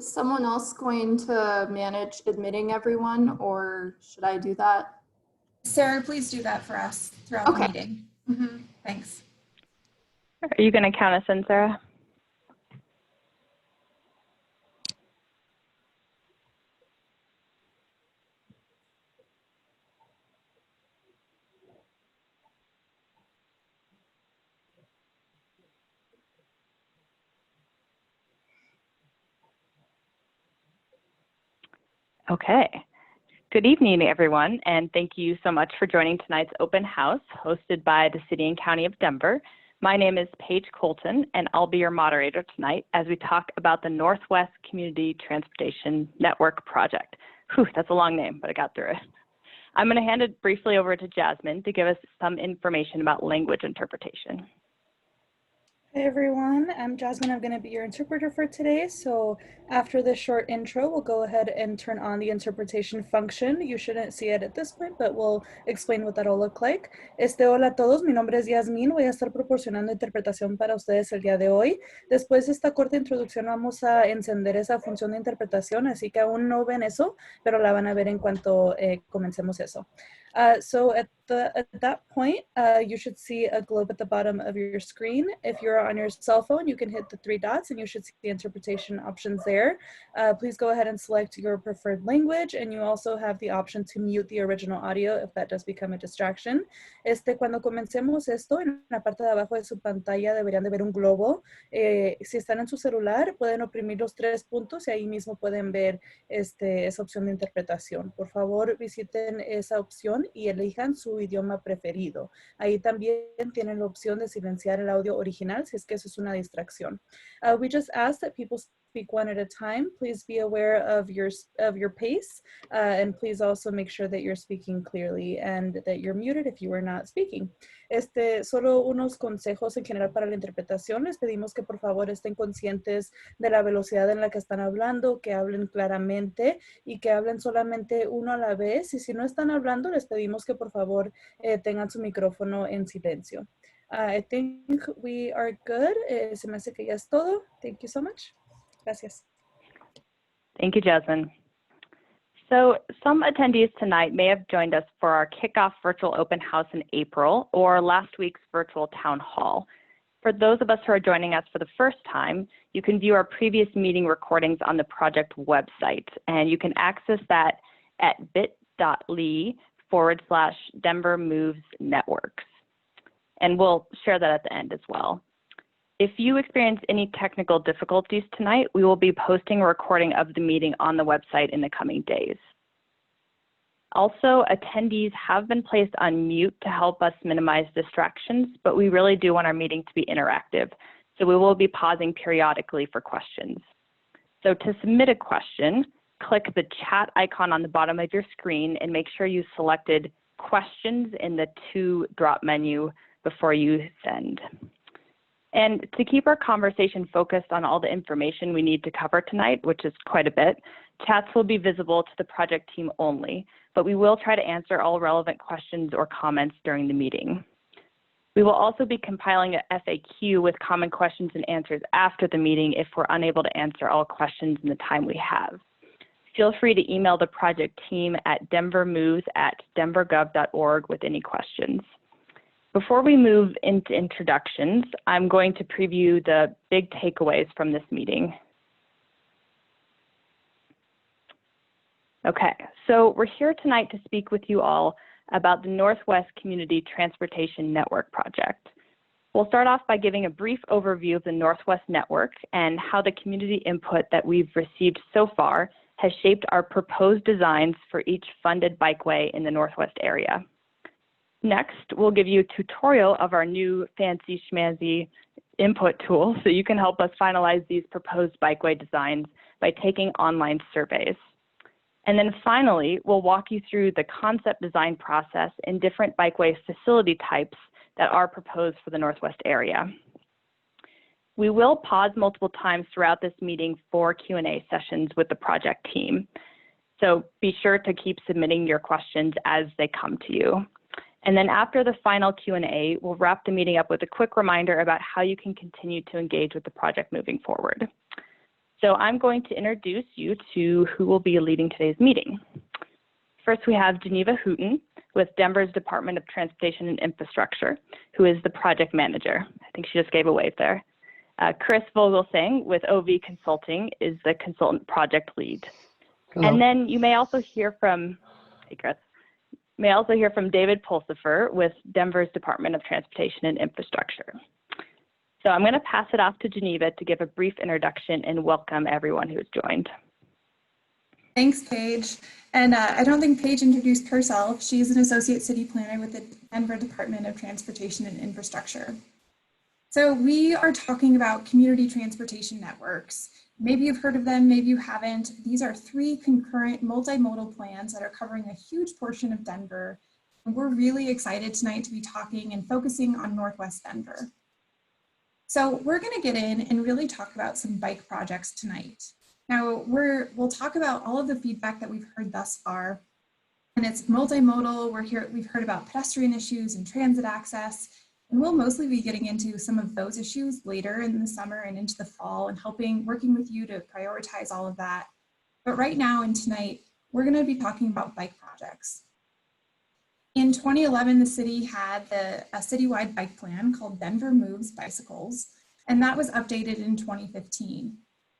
Is someone else going to manage admitting everyone, or should I do that? Sarah, please do that for us throughout the meeting. Thanks. Are you going to count us in, Sarah? Okay. Good evening, everyone, and thank you so much for joining tonight's open house hosted by the City and County of Denver. My name is Paige Colton, and I'll be your moderator tonight as we talk about the Northwest Community Transportation Network Project. Whew, that's a long name, but I got through it. I'm going to hand it briefly over to Jasmine to give us some information about language interpretation. Hey everyone, I'm Jasmine. I'm going to be your interpreter for today. So after this short intro, we'll go ahead and turn on the interpretation function. You shouldn't see it at this point, but we'll explain what that'll look like. Hola a todos, mi nombre es Yasmin. Voy a estar proporcionando interpretación para ustedes el día de hoy. Después de esta corta introducción vamos a encender esa función de interpretación, así que aún no ven eso, pero la van a ver en cuanto comencemos eso. So at that point, you should see a globe at the bottom of your screen. If you're on your cell phone, you can hit the 3 dots and you should see the interpretation options there. Please go ahead and select your preferred language, and you also have the option to mute the original audio if that does become a distraction. Cuando comencemos esto, en la parte de abajo de su pantalla deberían de ver un globo. Si están en su celular, pueden oprimir los 3 puntos y ahí mismo pueden ver esa opción de interpretación. Por favor, visiten esa opción y elijan su idioma preferido. Ahí también tienen la opción de silenciar el audio original si es que eso es una distracción. We just ask that people speak one at a time. Please be aware of your pace, and please also make sure that you're speaking clearly and that you're muted if you are not speaking. Solo unos consejos en general para la interpretación. Les pedimos que por favor estén conscientes de la velocidad en la que están hablando, que hablen claramente y que hablen solamente uno a la vez. Y si no están hablando, les pedimos que por favor tengan su micrófono en silencio. I think we are good. Se me hace que ya es todo. Thank you so much. Gracias. Thank you, Jasmine. So some attendees tonight may have joined us for our kickoff virtual open house in April or last week's virtual town hall. For those of us who are joining us for the first time, you can view our previous meeting recordings on the project website, and you can access that at bit.ly/Denver Moves Networks. And we'll share that at the end as well. If you experience any technical difficulties tonight, we will be posting a recording of the meeting on the website in the coming days. Also, attendees have been placed on mute to help us minimize distractions, but we really do want our meeting to be interactive, so we will be pausing periodically for questions. So to submit a question, click the chat icon on the bottom of your screen and make sure you selected questions in the to-drop menu before you send. And to keep our conversation focused on all the information we need to cover tonight, which is quite a bit, chats will be visible to the project team only, but we will try to answer all relevant questions or comments during the meeting. We will also be compiling a FAQ with common questions and answers after the meeting if we're unable to answer all questions in the time we have. Feel free to email the project team at denvermoves@denvergov.org with any questions. Before we move into introductions, I'm going to preview the big takeaways from this meeting. Okay, so we're here tonight to speak with you all about the Northwest Community Transportation Network Project. We'll start off by giving a brief overview of the Northwest Network and how the community input that we've received so far has shaped our proposed designs for each funded bikeway in the Northwest area. Next, we'll give you a tutorial of our new fancy schmancy input tool so you can help us finalize these proposed bikeway designs by taking online surveys. And then finally, we'll walk you through the concept design process in different bikeway facility types that are proposed for the Northwest area. We will pause multiple times throughout this meeting for Q&A sessions with the project team. So be sure to keep submitting your questions as they come to you. And then after the final Q&A, we'll wrap the meeting up with a quick reminder about how you can continue to engage with the project moving forward. So I'm going to introduce you to who will be leading today's meeting. First, we have Geneva Hooten with Denver's Department of Transportation and Infrastructure, who is the project manager. I think she just gave a wave there. Chris Vogelsang with OV Consulting is the consultant project lead. Hello. And then you may also hear from, hey Chris, David Pulsifer with Denver's Department of Transportation and Infrastructure. So I'm going to pass it off to Geneva to give a brief introduction and welcome everyone who's joined. Thanks, Paige. And I don't think Paige introduced herself. She's an associate city planner with the Denver Department of Transportation and Infrastructure. So we are talking about community transportation networks. Maybe you've heard of them, maybe you haven't. These are 3 concurrent multimodal plans that are covering a huge portion of Denver. And we're really excited tonight to be talking and focusing on Northwest Denver. So we're going to get in and really talk about some bike projects tonight. Now, we'll talk about all of the feedback that we've heard thus far, and it's multimodal. We've heard about pedestrian issues and transit access, and we'll mostly be getting into some of those issues later in the summer and into the fall and working with you to prioritize all of that. But right now and tonight, we're going to be talking about bike projects. In 2011, the city had a citywide bike plan called Denver Moves Bicycles, and that was updated in 2015.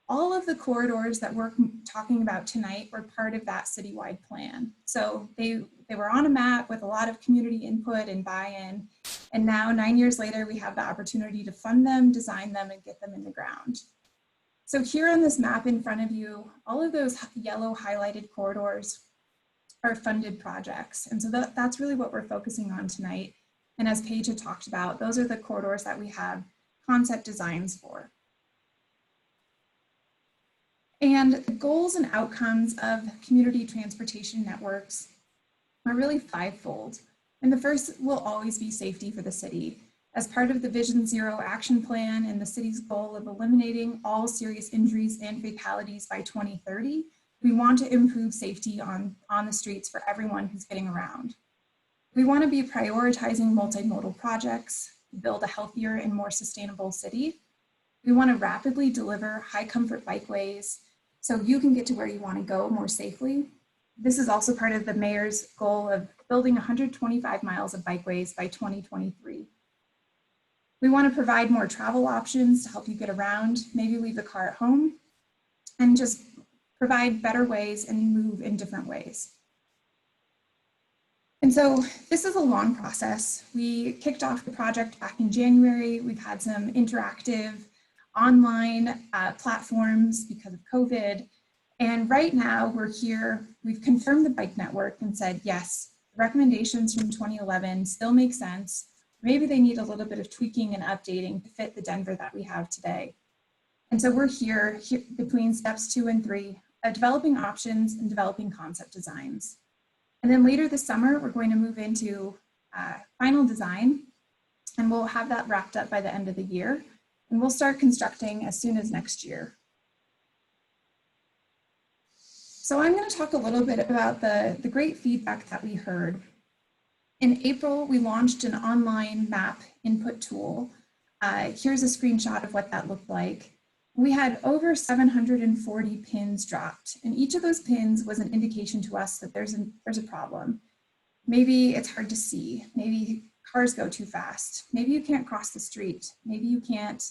All of the corridors that we're talking about tonight were part of that citywide plan. So they were on a map with a lot of community input and buy-in. And now 9 years later, we have the opportunity to fund them, design them, and get them in the ground. So here on this map in front of you, all of those yellow highlighted corridors are funded projects. And so that's really what we're focusing on tonight. And as Paige had talked about, those are the corridors that we have concept designs for. And the goals and outcomes of community transportation networks are really 5-fold. And the first will always be safety for the city. As part of the Vision Zero action plan and the city's goal of eliminating all serious injuries and fatalities by 2030, we want to improve safety on the streets for everyone who's getting around. We want to be prioritizing multimodal projects, build a healthier and more sustainable city. We want to rapidly deliver high comfort bikeways so you can get to where you want to go more safely. This is also part of the mayor's goal of building 125 miles of bikeways by 2023. We want to provide more travel options to help you get around, maybe leave the car at home, and just provide better ways and move in different ways. And so this is a long process. We kicked off the project back in January. We've had some interactive online platforms because of COVID. And right now we're here, we've confirmed the bike network and said, yes, recommendations from 2011 still make sense. Maybe they need a little bit of tweaking and updating to fit the Denver that we have today. And so we're here between steps 2 and 3 of developing options and developing concept designs. And then later this summer, we're going to move into final design, and we'll have that wrapped up by the end of the year. And we'll start constructing as soon as next year. So I'm going to talk a little bit about the great feedback that we heard. In April, we launched an online map input tool. Here's a screenshot of what that looked like. We had over 740 pins dropped, and each of those pins was an indication to us that there's a problem. Maybe it's hard to see. Maybe cars go too fast. Maybe you can't cross the street. Maybe you can't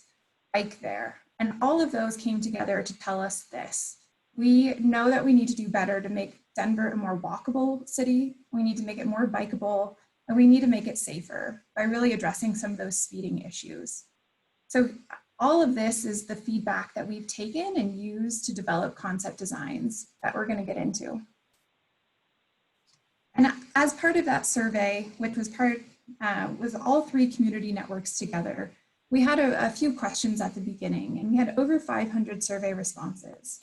bike there. And all of those came together to tell us this. We know that we need to do better to make Denver a more walkable city. We need to make it more bikeable, and we need to make it safer by really addressing some of those speeding issues. So all of this is the feedback that we've taken and used to develop concept designs that we're going to get into. And as part of that survey, which was was all 3 community networks together, we had a few questions at the beginning, and we had over 500 survey responses.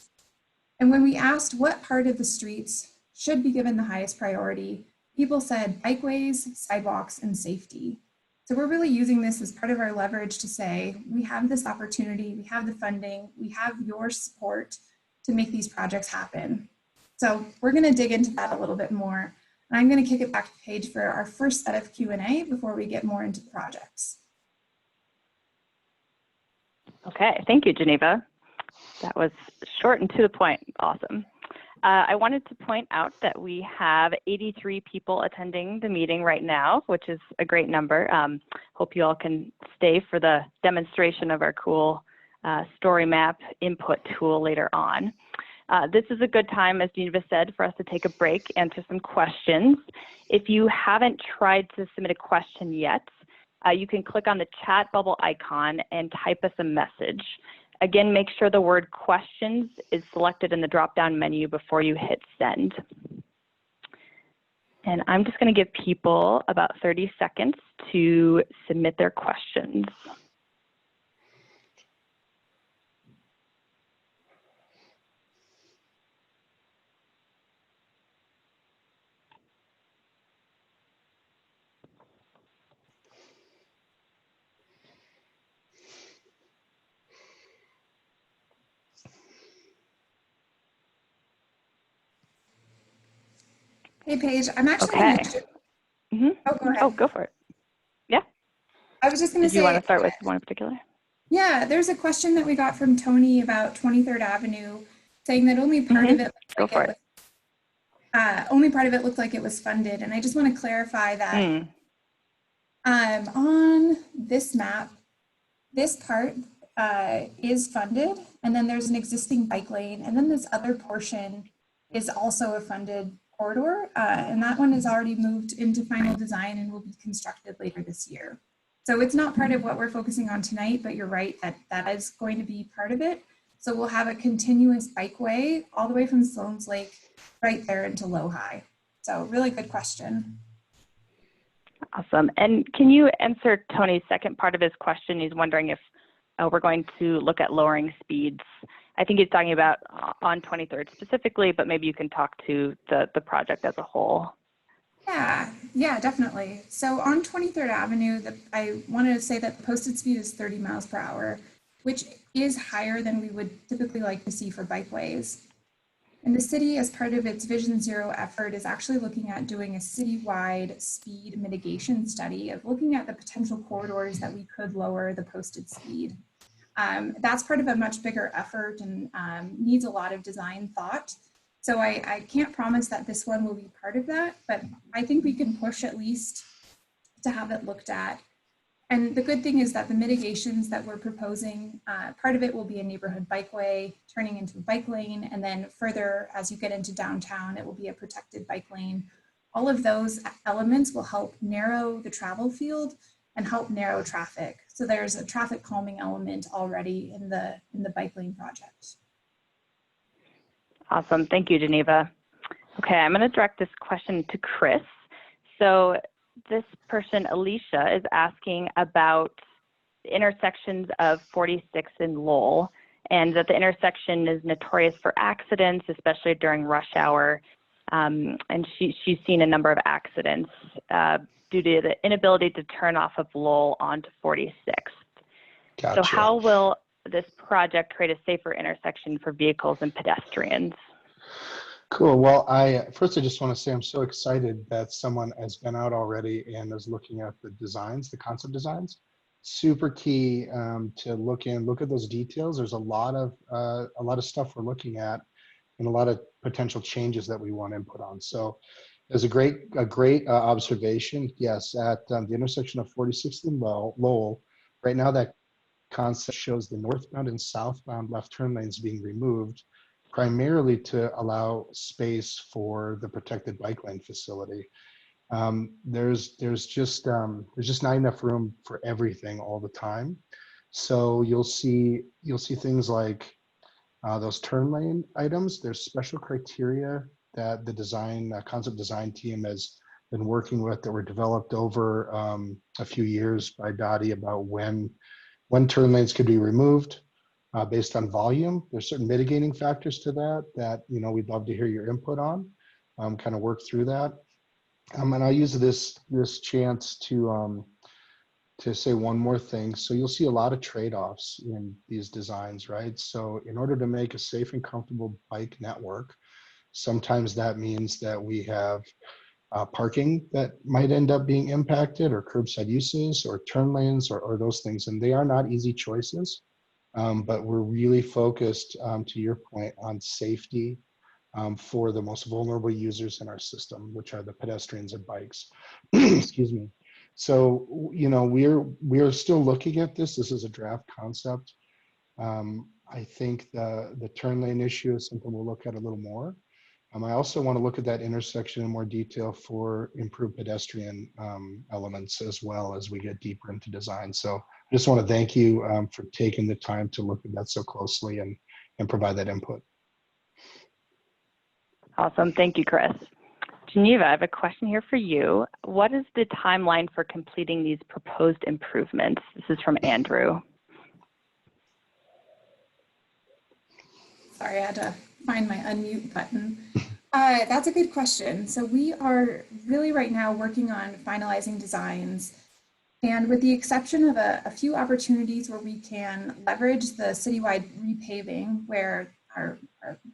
And when we asked what part of the streets should be given the highest priority, people said bikeways, sidewalks, and safety. So we're really using this as part of our leverage to say, we have this opportunity, we have the funding, we have your support to make these projects happen. So we're going to dig into that a little bit more. And I'm going to kick it back to Paige for our first set of Q&A before we get more into the projects. Okay, thank you, Geneva. That was short and to the point. Awesome. I wanted to point out that we have 83 people attending the meeting right now, which is a great number. Hope you all can stay for the demonstration of our cool story map input tool later on. This is a good time, as Geneva said, for us to take a break, answer some questions. If you haven't tried to submit a question yet, you can click on the chat bubble icon and type us a message. Again, make sure the word questions is selected in the drop-down menu before you hit send. And I'm just going to give people about 30 seconds to submit their questions. Hey, Paige, I'm actually Okay. going to... Mm-hmm. Oh, go ahead. Oh, go for it. Yeah. I was just going to say... Did you want to start with one in particular? Yeah, there's a question that we got from Tony about 23rd Avenue, saying that only part of it looked like only part of it looked like it was funded, and I just want to clarify that on this map, this part is funded, and then there's an existing bike lane, and then this other portion is also a funded corridor, and that one is already moved into final design and will be constructed later this year. So it's not part of what we're focusing on tonight, but you're right that that is going to be part of it. So we'll have a continuous bikeway all the way from Sloan's Lake right there into Low-High. So really good question. Awesome. And can you answer Tony's second part of his question? He's wondering if we're going to look at lowering speeds. I think he's talking about on 23rd specifically, but maybe you can talk to the project as a whole. Yeah, definitely. So on 23rd Avenue, I wanted to say that the posted speed is 30 miles per hour, which is higher than we would typically like to see for bikeways. And the city, as part of its Vision Zero effort, is actually looking at doing a citywide speed mitigation study of looking at the potential corridors that we could lower the posted speed. That's part of a much bigger effort and needs a lot of design thought. So I can't promise that this one will be part of that, but I think we can push at least to have it looked at. And the good thing is that the mitigations that we're proposing, part of it will be a neighborhood bikeway turning into a bike lane. And then further, as you get into downtown, it will be a protected bike lane. All of those elements will help narrow the travel field and help narrow traffic. So there's a traffic calming element already in the bike lane project. Awesome. Thank you, Geneva. Okay, I'm going to direct this question to Chris. So this person, Alicia, is asking about the intersections of 46 and Lowell, and that the intersection is notorious for accidents, especially during rush hour. And she's seen a number of accidents due to the inability to turn off of Lowell onto 46. Gotcha. So how will this project create a safer intersection for vehicles and pedestrians? Cool. Well, first I just want to say I'm so excited that someone has been out already and is looking at the designs, the concept designs. Super key to look at those details. There's a lot of stuff we're looking at and a lot of potential changes that we want input on. So there's a great observation. Yes, at the intersection of 46th and Lowell, right now that concept shows the northbound and southbound left turn lanes being removed, primarily to allow space for the protected bike lane facility. There's just not enough room for everything all the time. So you'll see things like those turn lane items. There's special criteria that the concept design team has been working with that were developed over a few years by Dottie about when turn lanes could be removed based on volume. There's certain mitigating factors to that we'd love to hear your input on, kind of work through that. And I'll use this chance to say one more thing. So you'll see a lot of trade-offs in these designs, right? So in order to make a safe and comfortable bike network, sometimes that means that we have parking that might end up being impacted, or curbside uses, or turn lanes, or those things. And they are not easy choices. but we're really focused, to your point, on safety for the most vulnerable users in our system, which are the pedestrians and bikes. Excuse me. So, you know, we're still looking at this. This is a draft concept. I think the turn lane issue is something we'll look at a little more. I also want to look at that intersection in more detail for improved pedestrian elements as well as we get deeper into design. So I just want to thank you for taking the time to look at that so closely and provide that input. Awesome. Thank you, Chris. Geneva, I have a question here for you. What is the timeline for completing these proposed improvements? This is from Andrew. Sorry, I had to find my unmute button. That's a good question. So we are really right now working on finalizing designs, and with the exception of a few opportunities where we can leverage the citywide repaving, where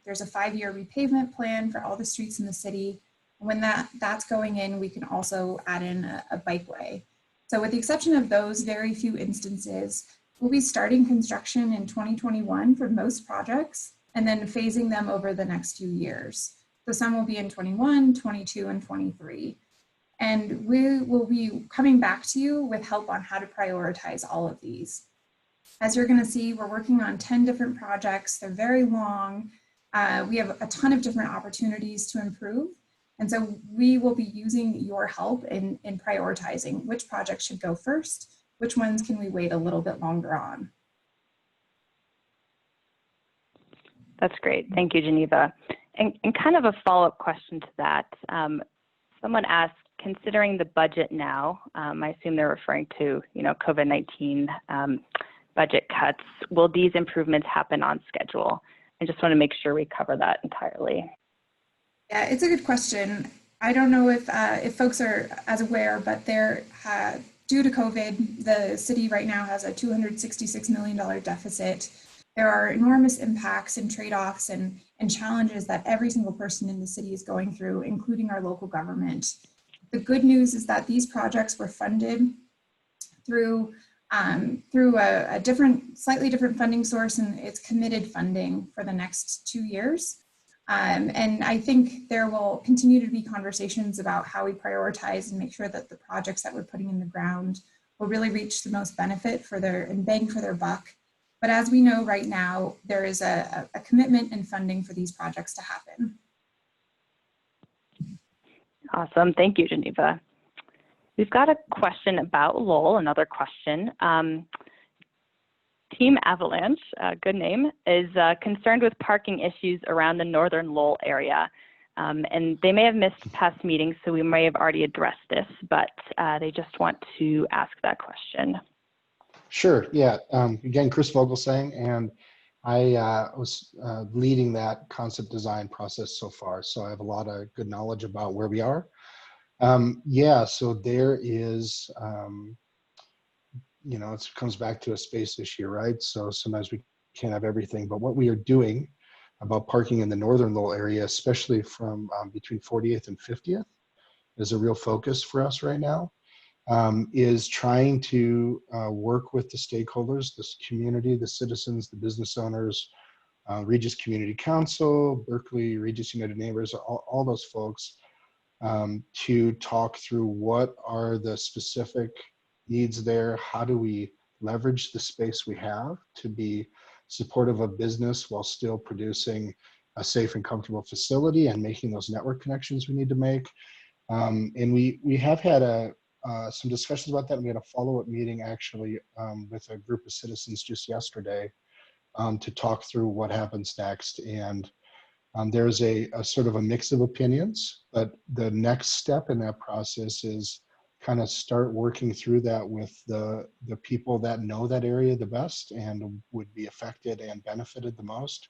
there's a 5-year repavement plan for all the streets in the city. When that's going in, we can also add in a bikeway. So with the exception of those very few instances, we'll be starting construction in 2021 for most projects, and then phasing them over the next few years. So some will be in 21, 22, and 23. And we will be coming back to you with help on how to prioritize all of these. As you're gonna see, we're working on 10 different projects. They're very long. We have a ton of different opportunities to improve. And so we will be using your help in prioritizing which projects should go first, which ones can we wait a little bit longer on. That's great. Thank you, Geneva. And kind of a follow-up question to that, someone asked, considering the budget now, I assume they're referring to, you know, COVID-19 budget cuts, will these improvements happen on schedule? I just want to make sure we cover that entirely. Yeah, it's a good question. I don't know if folks are as aware, but due to COVID, the city right now has a $266 million deficit. There are enormous impacts and trade-offs and challenges that every single person in the city is going through, including our local government. The good news is that these projects were funded through a slightly different funding source, and it's committed funding for the next 2 years. And I think there will continue to be conversations about how we prioritize and make sure that the projects that we're putting in the ground will really reach the most benefit and bang for their buck. But as we know right now, there is a commitment and funding for these projects to happen. Awesome. Thank you, Geneva. We've got a question about Lowell, another question. Team Avalanche, good name, is concerned with parking issues around the northern Lowell area. And they may have missed past meetings, so we may have already addressed this, but they just want to ask that question. Sure, yeah. Again, Chris Vogelsang, and I was leading that concept design process so far, so I have a lot of good knowledge about where we are. Yeah, so there is, you know, it comes back to a space issue, right? So sometimes we can't have everything, but what we are doing about parking in the northern Lowell area, especially from between 40th and 50th, is a real focus for us right now. Is trying to work with the stakeholders, this community, the citizens, the business owners, Regis Community Council, Berkeley, Regis United Neighbors, all those folks, to talk through what are the specific needs there, how do we leverage the space we have to be supportive of business while still producing a safe and comfortable facility and making those network connections we need to make. And we have had some discussions about that, and we had a follow-up meeting actually with a group of citizens just yesterday to talk through what happens next. And there's a sort of a mix of opinions, but the next step in that process is kind of start working through that with the people that know that area the best and would be affected and benefited the most,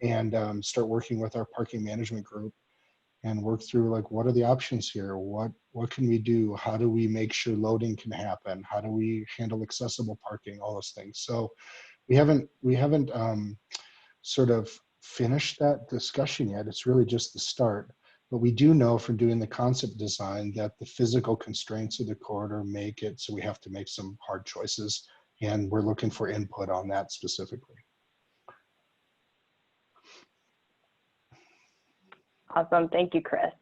and start working with our parking management group and work through, like, what are the options here? What can we do? How do we make sure loading can happen? How do we handle accessible parking? All those things. So we haven't sort of finished that discussion yet. It's really just the start. But we do know from doing the concept design that the physical constraints of the corridor make it so we have to make some hard choices And we're looking for input on that specifically. Awesome. Thank you, Chris.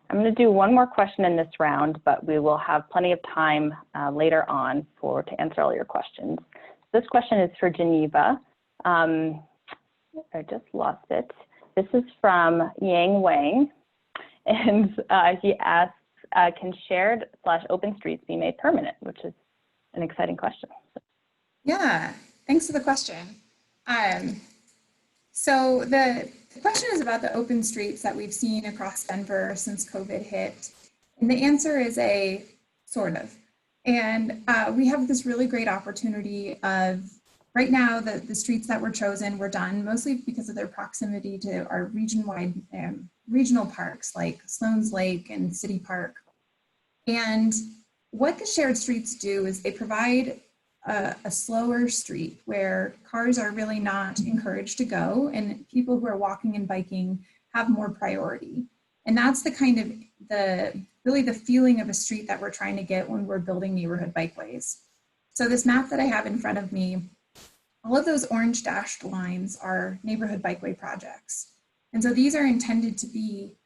I'm going to do one more question in this round, but we will have plenty of time later on to answer all your questions. This question is for Geneva. I just lost it. This is from Yang Wang, and he asks, can shared/open streets be made permanent, which is an exciting question. Yeah, thanks for the question. So the question is about the open streets that we've seen across Denver since COVID hit. And the answer is a sort of. And we have this really great opportunity of, right now, the streets that were chosen were done mostly because of their proximity to our regional parks like Sloan's Lake and City Park. And what the shared streets do is they provide a slower street where cars are really not encouraged to go and people who are walking and biking have more priority. And that's the kind of really the feeling of a street that we're trying to get when we're building neighborhood bikeways. So this map that I have in front of me, all of those orange dashed lines are neighborhood bikeway projects. And so these are intended to be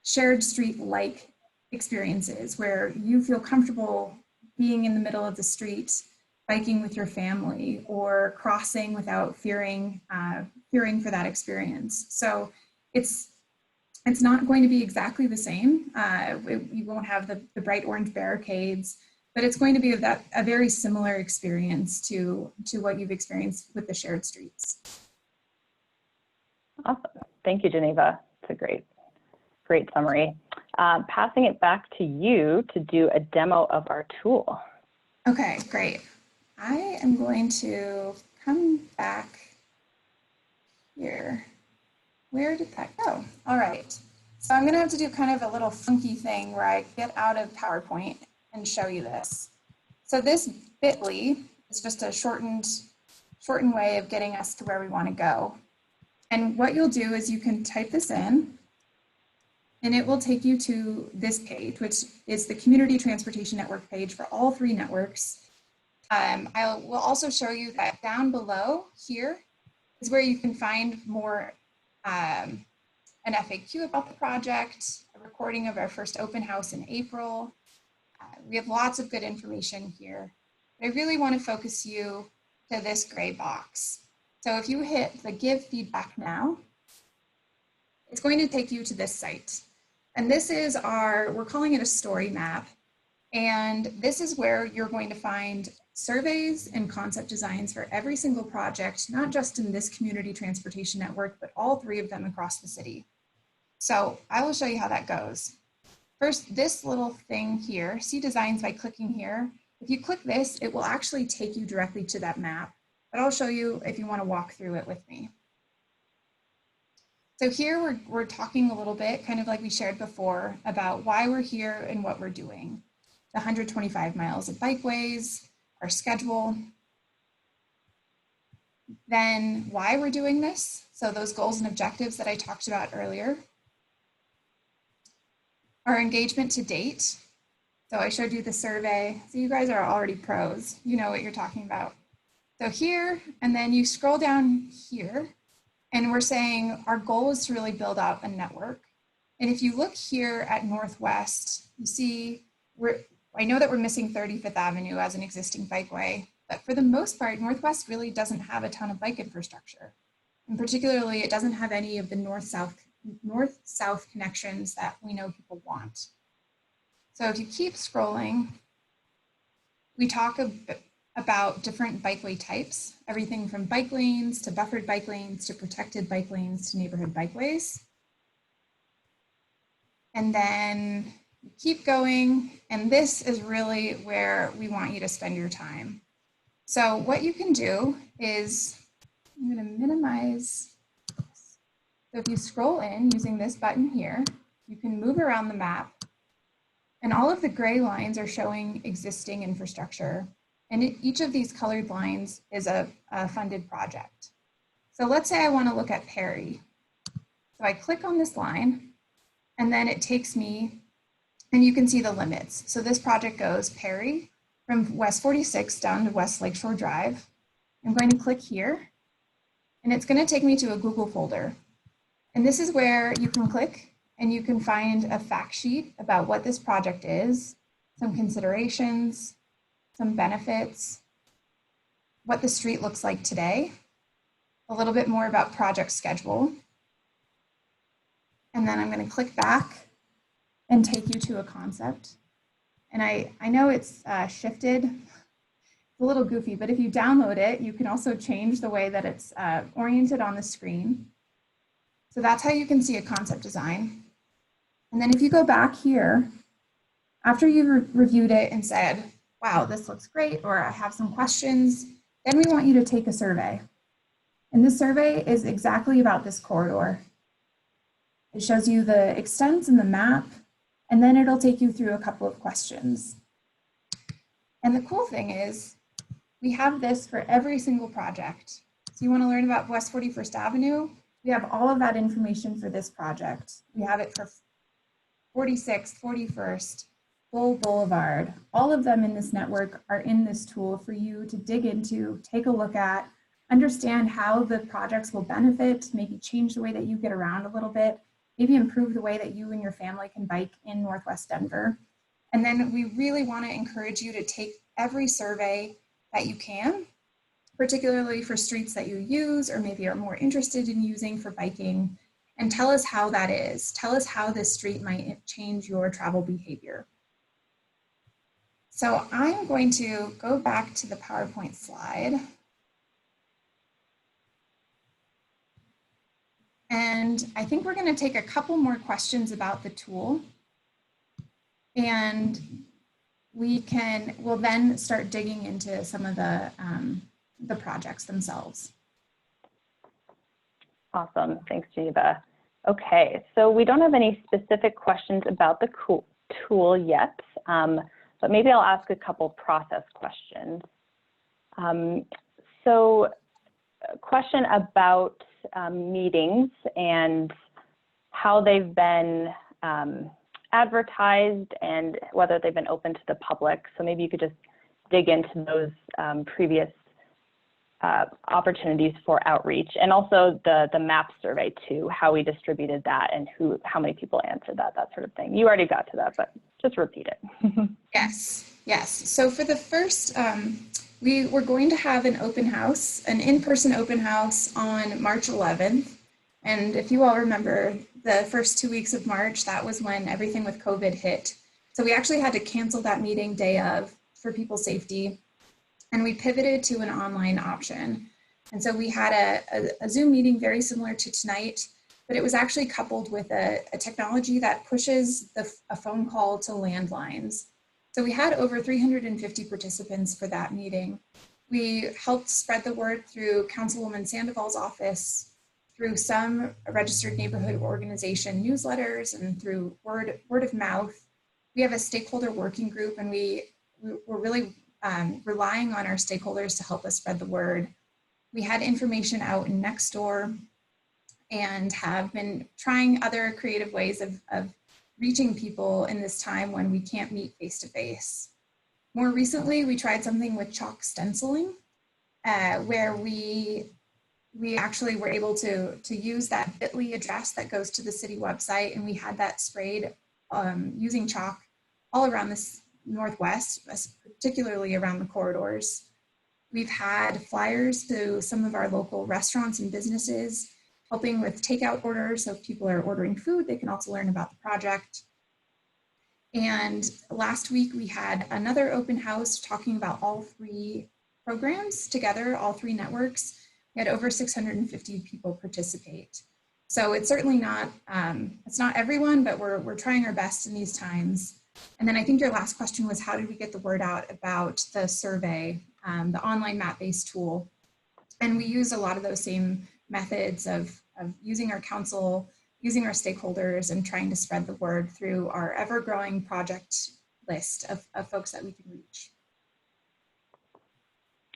shared street-like experiences where you feel comfortable being in the middle of the street, biking with your family, or crossing without fearing for that experience. So it's not going to be exactly the same. You won't have the bright orange barricades, but it's going to be a very similar experience to what you've experienced with the shared streets. Awesome. Thank you, Geneva. It's a great summary. Passing it back to you to do a demo of our tool. Okay, great. I am going to come back here. Where did that go? All right. So I'm going to have to do kind of a little funky thing where I get out of PowerPoint and show you this. So this bit.ly is just a shortened way of getting us to where we want to go. And what you'll do is you can type this in and it will take you to this page, which is the Community Transportation Network page for all 3 networks. I will also show you that down below here is where you can find more an FAQ about the project, a recording of our first open house in April. We have lots of good information here. But I really want to focus you to this gray box. So if you hit the Give Feedback Now, it's going to take you to this site. And this is we're calling it a story map. And this is where you're going to find surveys and concept designs for every single project, not just in this community transportation network, but all 3 of them across the city. So I will show you how that goes. First, this little thing here, see designs by clicking here. If you click this, it will actually take you directly to that map, but I'll show you if you want to walk through it with me. So here we're talking a little bit, kind of like we shared before, about why we're here and what we're doing. The 125 miles of bikeways, our schedule, then why we're doing this. So those goals and objectives that I talked about earlier. Our engagement to date. So I showed you the survey. So you guys are already pros. You know what you're talking about. So here, and then you scroll down here, and we're saying our goal is to really build out a network. And if you look here at Northwest, you see I know that we're missing 35th Avenue as an existing bikeway, but for the most part, Northwest really doesn't have a ton of bike infrastructure. And particularly, it doesn't have any of the north-south connections that we know people want. So if you keep scrolling, we talk about different bikeway types, everything from bike lanes to buffered bike lanes to protected bike lanes to neighborhood bikeways. And then keep going, and this is really where we want you to spend your time. So what you can do is, I'm going to minimize this. So if you scroll in using this button here, you can move around the map, and all of the gray lines are showing existing infrastructure, and each of these colored lines is a funded project. So let's say I want to look at Perry. So I click on this line, and then it takes me, and you can see the limits. So this project goes Perry, from West 46 down to West Lakeshore Drive. I'm going to click here, and it's going to take me to a Google folder. And this is where you can click and you can find a fact sheet about what this project is, some considerations, some benefits, what the street looks like today, a little bit more about project schedule. And then I'm going to click back and take you to a concept. And I know it's shifted. It's a little goofy, but if you download it, you can also change the way that it's oriented on the screen. So that's how you can see a concept design. And then if you go back here, after you've reviewed it and said, wow, this looks great, or I have some questions, then we want you to take a survey. And this survey is exactly about this corridor. It shows you the extents and the map, and then it'll take you through a couple of questions. And the cool thing is, we have this for every single project. So you want to learn about West 41st Avenue? We have all of that information for this project. We have it for 46th, 41st, Bull Boulevard. All of them in this network are in this tool for you to dig into, take a look at, understand how the projects will benefit, maybe change the way that you get around a little bit, maybe improve the way that you and your family can bike in Northwest Denver. And then we really want to encourage you to take every survey that you can, particularly for streets that you use or maybe are more interested in using for biking, and tell us how that is. Tell us how this street might change your travel behavior. So I'm going to go back to the PowerPoint slide. And I think we're going to take a couple more questions about the tool. And we'll then start digging into some of the projects themselves. Awesome, thanks, Geneva. Okay, so we don't have any specific questions about the tool yet, but maybe I'll ask a couple process questions. So a question about meetings and how they've been advertised and whether they've been open to the public. So maybe you could just dig into those previous opportunities for outreach, and also the MAP survey too, how we distributed that and how many people answered that sort of thing. You already got to that, but just repeat it. Yes. So for the first, we were going to have an open house, an in-person open house on March 11th. And if you all remember, the first 2 weeks of March, that was when everything with COVID hit. So we actually had to cancel that meeting day of for people's safety. And we pivoted to an online option. And so we had a Zoom meeting very similar to tonight, but it was actually coupled with a technology that pushes a phone call to landlines. So we had over 350 participants for that meeting. We helped spread the word through Councilwoman Sandoval's office, through some registered neighborhood organization newsletters, and through word of mouth. We have a stakeholder working group, and we're really relying on our stakeholders to help us spread the word. We had information out in Nextdoor and have been trying other creative ways of reaching people in this time when we can't meet face-to-face. More recently, we tried something with chalk stenciling, where we actually were able to use that bit.ly address that goes to the city website, and we had that sprayed using chalk all around this Northwest, particularly around the corridors. We've had flyers to some of our local restaurants and businesses, helping with takeout orders. So if people are ordering food, they can also learn about the project. And last week we had another open house talking about all three programs together, all three networks. We had over 650 people participate. So it's certainly not, it's not everyone, but we're trying our best in these times. And then I think your last question was, how did we get the word out about the survey, the online map-based tool? And we use a lot of those same methods of using our council, using our stakeholders, and trying to spread the word through our ever-growing project list of folks that we can reach.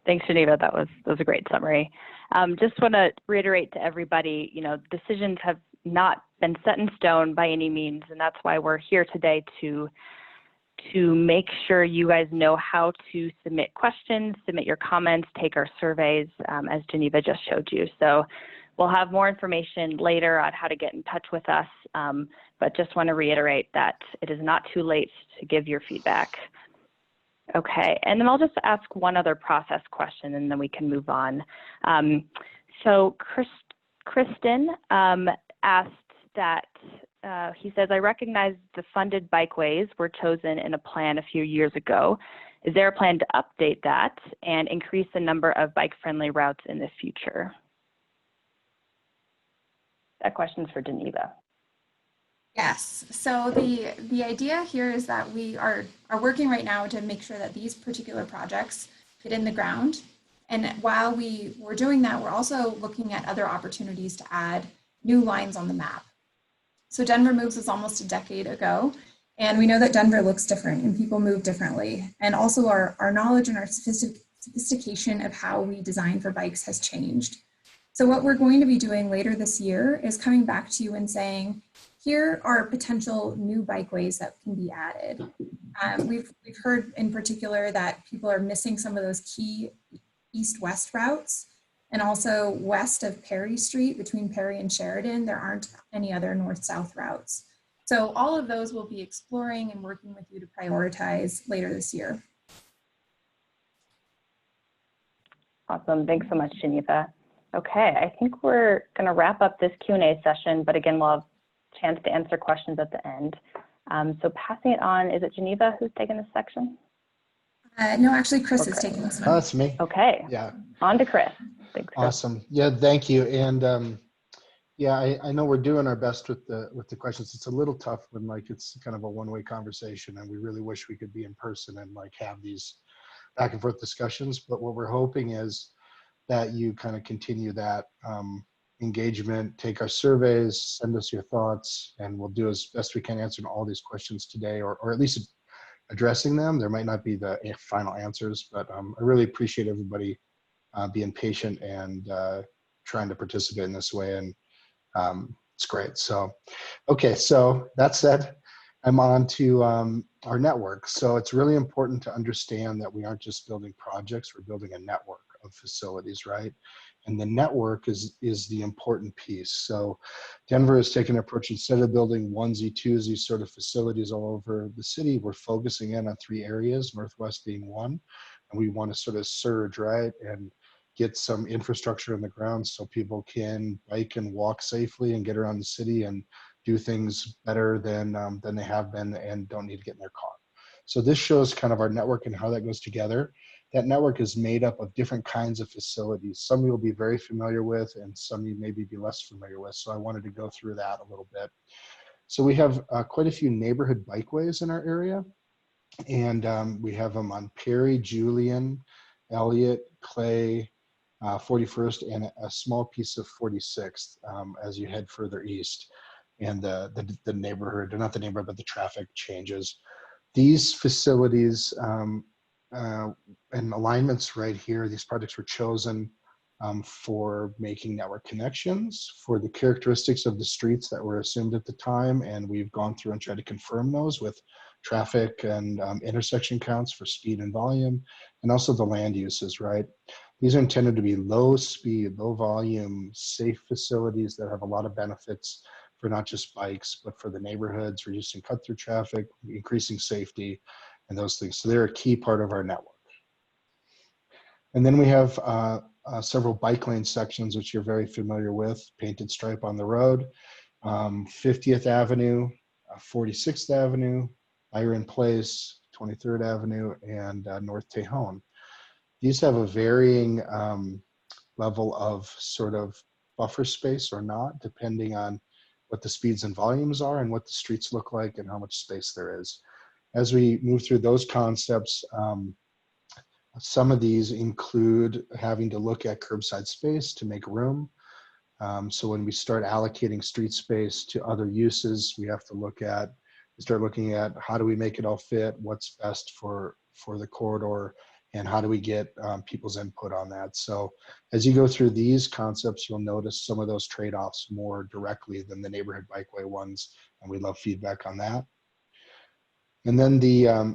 Thanks, Geneva. That was a great summary. Just want to reiterate to everybody, decisions have not been set in stone by any means, and that's why we're here today to to make sure you guys know how to submit questions, submit your comments, take our surveys, as Geneva just showed you. So we'll have more information later on how to get in touch with us, but just want to reiterate that it is not too late to give your feedback. Okay, and then I'll just ask one other process question and then we can move on. So Kristen asked that, he says, I recognize the funded bikeways were chosen in a plan a few years ago. Is there a plan to update that and increase the number of bike-friendly routes in the future? That question's for Geneva. Yes, so the idea here is that we are working right now to make sure that these particular projects get in the ground. And while we were doing that, we're also looking at other opportunities to add new lines on the map. So Denver Moves was almost a decade ago, and we know that Denver looks different and people move differently. And also our knowledge and our sophistication of how we design for bikes has changed. So what we're going to be doing later this year is coming back to you and saying, here are potential new bikeways that can be added. We've heard in particular that people are missing some of those key east-west routes, and also west of Perry Street between Perry and Sheridan, there aren't any other north-south routes. So all of those we'll be exploring and working with you to prioritize later this year. Awesome, thanks so much, Geneva. Okay, I think we're gonna wrap up this Q&A session, but again, we'll have a chance to answer questions at the end. So passing it on, is it Geneva who's taking this section? No, actually, Chris is taking this one. Oh, that's me. Okay, Yeah. on to Chris. Thanks, Chris. Awesome. Yeah, thank you. And yeah, I know we're doing our best with the questions. It's a little tough when like it's kind of a one-way conversation, and we really wish we could be in person and like have these back and forth discussions. But what we're hoping is that you kind of continue that engagement, take our surveys, send us your thoughts, and we'll do as best we can answering all these questions today, or at least addressing them. There might not be the final answers, but I really appreciate everybody being patient and trying to participate in this way, and it's great. So, okay, so that said, I'm on to our network. So it's really important to understand that we aren't just building projects, we're building a network of facilities, right? And the network is the important piece. So Denver has taken an approach, instead of building onesie, twosie sort of facilities all over the city, we're focusing in on 3 areas, Northwest being one. And we want to sort of surge, right? And get some infrastructure in the ground so people can bike and walk safely and get around the city and do things better than they have been and don't need to get in their car. So this shows kind of our network and how that goes together. That network is made up of different kinds of facilities. Some you'll be very familiar with and some you maybe be less familiar with. So I wanted to go through that a little bit. So we have quite a few neighborhood bikeways in our area. And we have them on Perry, Julian, Elliott, Clay, 41st, and a small piece of 46th as you head further east. And the neighborhood, or not the neighborhood, but the traffic changes. These facilities and alignments right here, these projects were chosen for making network connections, for the characteristics of the streets that were assumed at the time, and we've gone through and tried to confirm those with traffic and intersection counts for speed and volume, and also the land uses, right? These are intended to be low speed, low volume, safe facilities that have a lot of benefits for not just bikes, but for the neighborhoods, reducing cut-through traffic, increasing safety, and those things. So they're a key part of our network. And then we have several bike lane sections, which you're very familiar with, painted stripe on the road, 50th Avenue, 46th Avenue, Byron Place, 23rd Avenue, and North Tejon. These have a varying level of sort of buffer space or not, depending on what the speeds and volumes are and what the streets look like and how much space there is. As we move through those concepts, some of these include having to look at curbside space to make room. So when we start allocating street space to other uses, we have to start looking at how do we make it all fit, what's best for the corridor, and how do we get people's input on that. So as you go through these concepts, you'll notice some of those trade-offs more directly than the neighborhood bikeway ones, and we love feedback on that. And then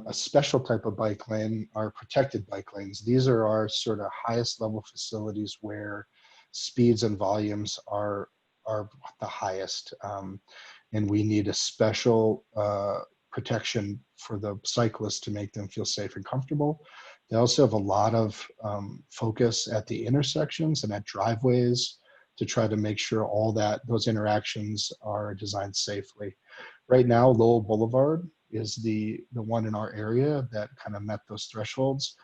a special type of bike lane are protected bike lanes. These are our sort of highest level facilities where speeds and volumes are the highest. And we need a special protection for the cyclists to make them feel safe and comfortable. They also have a lot of focus at the intersections and at driveways to try to make sure all those interactions are designed safely. Right now, Lowell Boulevard is the one in our area that kind of met those thresholds.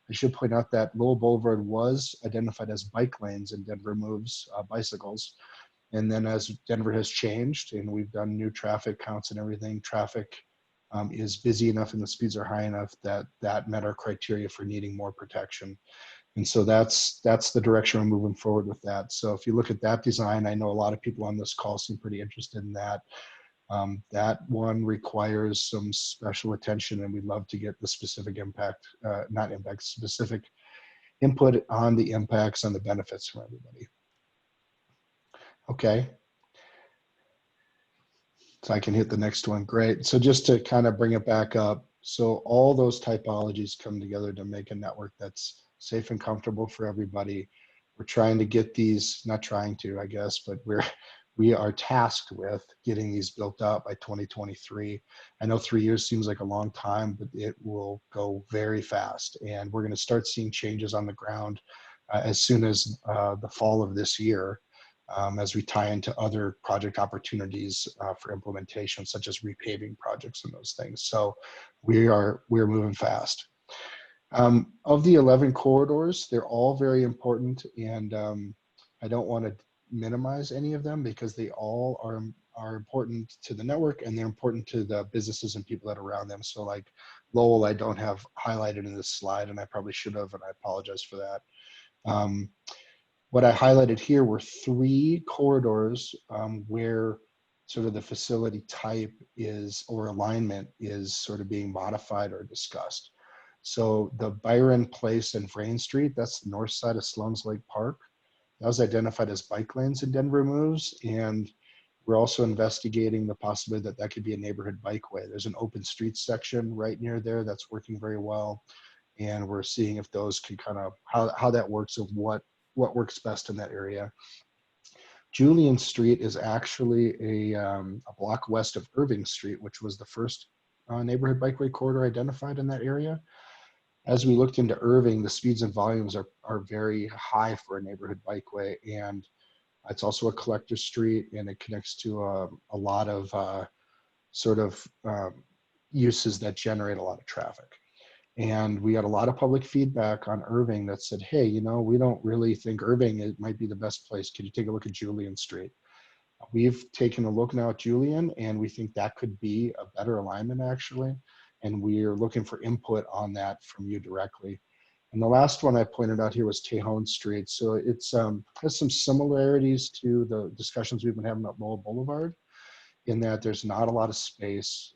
I should point out that Lowell Boulevard was identified as bike lanes in Denver Moves bicycles. And then as Denver has changed and we've done new traffic counts and everything, traffic is busy enough and the speeds are high enough that met our criteria for needing more protection. And so that's the direction we're moving forward with that. So if you look at that design, I know a lot of people on this call seem pretty interested in that. That one requires some special attention, and we'd love to get the specific specific input on the impacts and the benefits for everybody. Okay. So I can hit the next one. Great. So just to kind of bring it back up. So all those typologies come together to make a network that's safe and comfortable for everybody. We're trying to get these, not trying to, I guess, but we are tasked with getting these built out by 2023. I know 3 years seems like a long time, but it will go very fast. And we're going to start seeing changes on the ground as soon as the fall of this year, as we tie into other project opportunities for implementation, such as repaving projects and those things. So we're moving fast. Of the 11 corridors, they're all very important, and I don't want to minimize any of them because they all are important to the network and they're important to the businesses and people that are around them. So like Lowell, I don't have highlighted in this slide, and I probably should have, and I apologize for that. What I highlighted here were 3 corridors where sort of the facility type is, or alignment is sort of being modified or discussed. So the Byron Place and Vrain Street, that's the north side of Sloan's Lake Park. That was identified as bike lanes in Denver Moves, and we're also investigating the possibility that that could be a neighborhood bikeway. There's an open streets section right near there that's working very well, and we're seeing if those can kind of, how that works, of what works best in that area. Julian Street is actually a block west of Irving Street, which was the first neighborhood bikeway corridor identified in that area. As we looked into Irving, the speeds and volumes are very high for a neighborhood bikeway, and it's also a collector street, and it connects to a lot of uses that generate a lot of traffic. And we got a lot of public feedback on Irving that said, hey, you know, we don't really think Irving it might be the best place. Can you take a look at Julian Street? We've taken a look now at Julian, and we think that could be a better alignment actually. And we're looking for input on that from you directly. And the last one I pointed out here was Tejon Street. So it's has some similarities to the discussions we've been having at Lowell Boulevard, in that there's not a lot of space.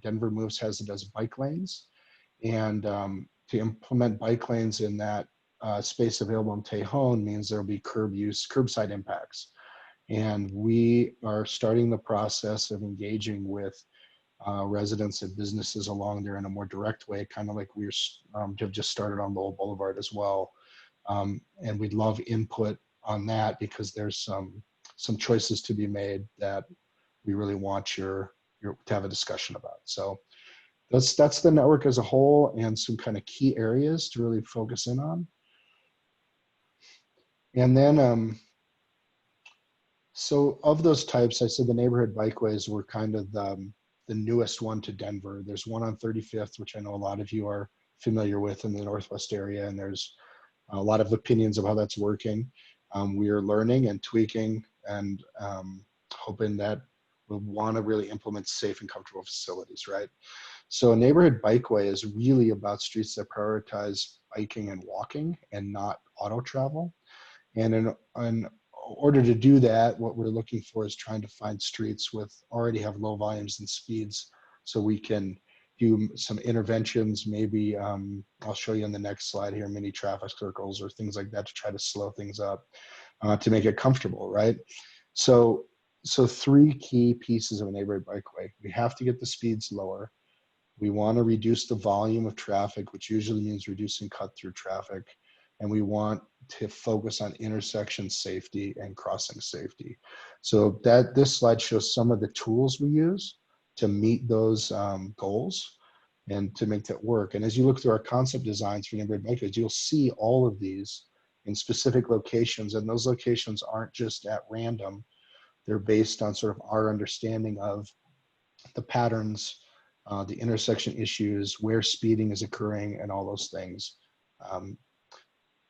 Denver Moves has it as bike lanes. And to implement bike lanes in that space available in Tejon means there'll be curbside impacts. And we are starting the process of engaging with residents and businesses along there in a more direct way, kind of like we have just started on Lowell Boulevard as well. And we'd love input on that because there's some choices to be made that we really want to have a discussion about. So that's the network as a whole, and some kind of key areas to really focus in on. And then, so of those types, I said the neighborhood bikeways were kind of the newest one to Denver. There's one on 35th, which I know a lot of you are familiar with in the Northwest area, and there's a lot of opinions of how that's working. We are learning and tweaking and hoping that we'll want to really implement safe and comfortable facilities, right? So a neighborhood bikeway is really about streets that prioritize biking and walking and not auto travel. And in order to do that, what we're looking for is trying to find streets already have low volumes and speeds, so we can do some interventions, maybe I'll show you on the next slide here, mini traffic circles or things like that to try to slow things up to make it comfortable, right? So 3 key pieces of a neighborhood bikeway. We have to get the speeds lower. We want to reduce the volume of traffic, which usually means reducing cut-through traffic. And we want to focus on intersection safety and crossing safety. So this slide shows some of the tools we use to meet those goals and to make that work. And as you look through our concept designs for neighborhood bikeways, you'll see all of these in specific locations, and those locations aren't just at random. They're based on sort of our understanding of the patterns, the intersection issues, where speeding is occurring, and all those things.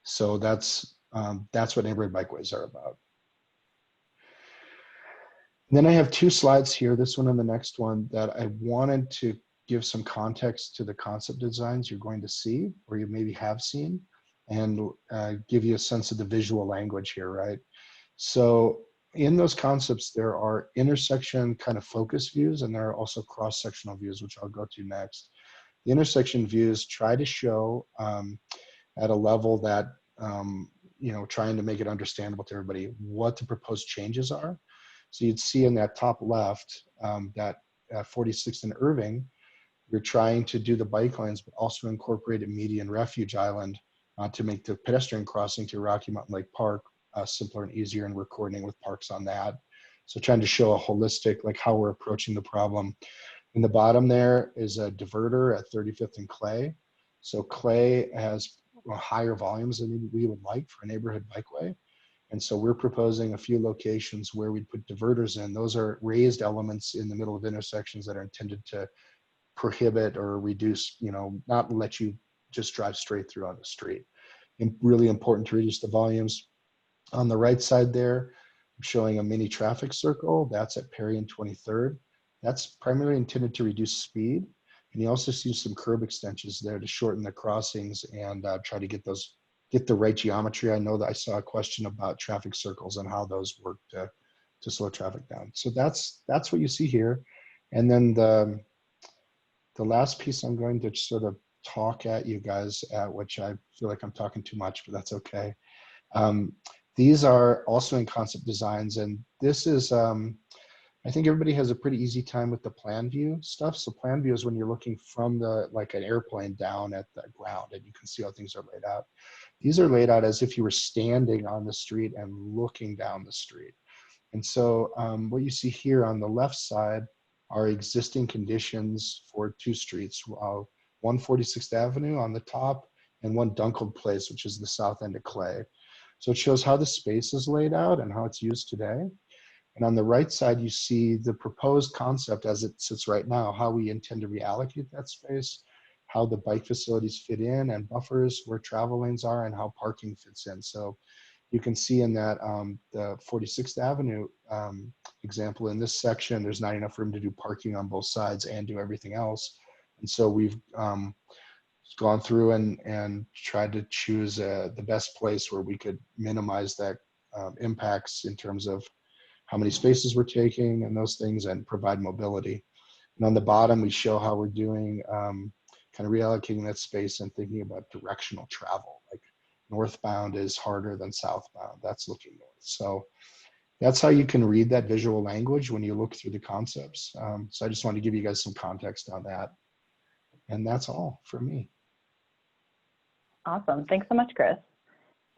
So that's what neighborhood bikeways are about. And then I have two slides here, this one and the next one, that I wanted to give some context to the concept designs you're going to see, or you maybe have seen, and give you a sense of the visual language here, right? So in those concepts, there are intersection kind of focus views, and there are also cross-sectional views, which I'll go to next. The intersection views try to show at a level that, you know, trying to make it understandable to everybody what the proposed changes are. So you'd see in that top left that at 46th and Irving, we're trying to do the bike lanes, but also incorporate a median refuge island to make the pedestrian crossing to Rocky Mountain Lake Park simpler and easier, and we're coordinating with parks on that. So trying to show a holistic, like how we're approaching the problem. In the bottom there is a diverter at 35th and Clay. So Clay has higher volumes than we would like for a neighborhood bikeway. And so we're proposing a few locations where we'd put diverters in. Those are raised elements in the middle of intersections that are intended to prohibit or reduce, you know, not let you just drive straight through on the street. And really important to reduce the volumes. On the right side there, I'm showing a mini traffic circle. That's at Perry and 23rd. That's primarily intended to reduce speed. And you also see some curb extensions there to shorten the crossings and try to get the right geometry. I know that I saw a question about traffic circles and how those work to slow traffic down. So that's what you see here. And then the last piece I'm going to sort of talk at you guys at, which I feel like I'm talking too much, but that's okay. These are also in concept designs, and this is, I think everybody has a pretty easy time with the plan view stuff. So plan view is when you're looking from like an airplane down at the ground and you can see how things are laid out. These are laid out as if you were standing on the street and looking down the street. And so what you see here on the left side are existing conditions for two streets, 146th Avenue on the top and 1 Dunkled Place, which is the south end of Clay. So it shows how the space is laid out and how it's used today. And on the right side, you see the proposed concept as it sits right now, how we intend to reallocate that space, how the bike facilities fit in and buffers, where travel lanes are, and how parking fits in. So you can see in that the 46th Avenue example in this section, there's not enough room to do parking on both sides and do everything else. And so we've gone through and tried to choose the best place where we could minimize that impacts in terms of how many spaces we're taking and those things, and provide mobility. And on the bottom, we show how we're doing kind of reallocating that space and thinking about directional travel. Like northbound is harder than southbound. That's looking north. So that's how you can read that visual language when you look through the concepts. So I just wanted to give you guys some context on that. And that's all for me. Awesome. Thanks so much, Chris.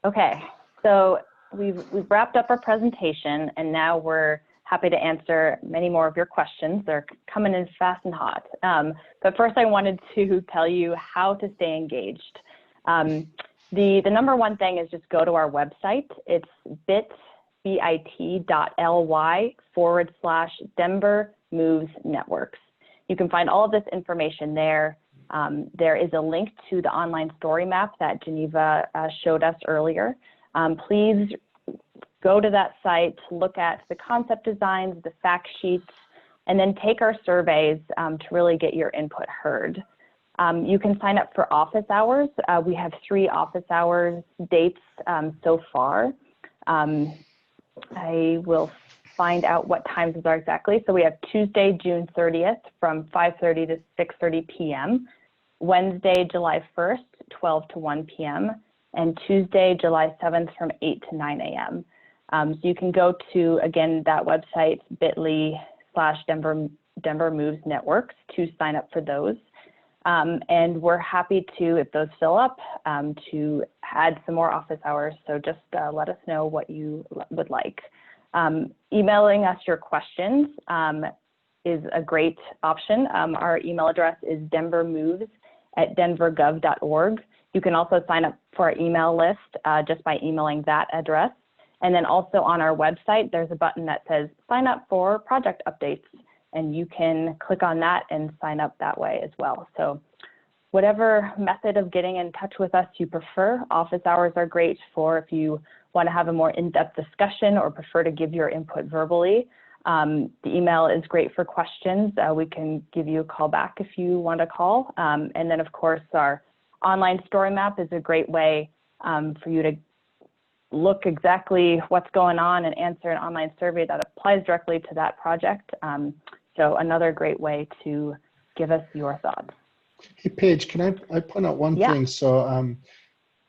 Okay, so we've wrapped up our presentation, and now we're happy to answer many more of your questions. They're coming in fast and hot. But first, I wanted to tell you how to stay engaged. The number one thing is just go to our website. It's bit.ly/Denver Moves Networks. You can find all of this information there. There is a link to the online story map that Geneva showed us earlier. Please go to that site to look at the concept designs, the fact sheets, and then take our surveys to really get your input heard. You can sign up for office hours. We have 3 office hours dates so far. I will find out what times those are exactly. So we have Tuesday, June 30th from 5:30 to 6:30 p.m., Wednesday, July 1st, 12 to 1 p.m., and Tuesday, July 7th from 8 to 9 a.m. So you can go to, again, that website, bit.ly/Denver Moves Networks to sign up for those. And we're happy to, if those fill up, to add some more office hours. So just let us know what you would like. Emailing us your questions is a great option. Our email address is denvermoves@denvergov.org. You can also sign up for our email list just by emailing that address. And then also on our website, there's a button that says sign up for project updates. And you can click on that and sign up that way as well. So whatever method of getting in touch with us you prefer, office hours are great for if you want to have a more in-depth discussion or prefer to give your input verbally. The email is great for questions. We can give you a call back if you want to call. And then of course, our online story map is a great way for you to look exactly what's going on and answer an online survey that applies directly to that project. So another great way to give us your thoughts. Hey, Paige, can I point out one Yeah. thing? So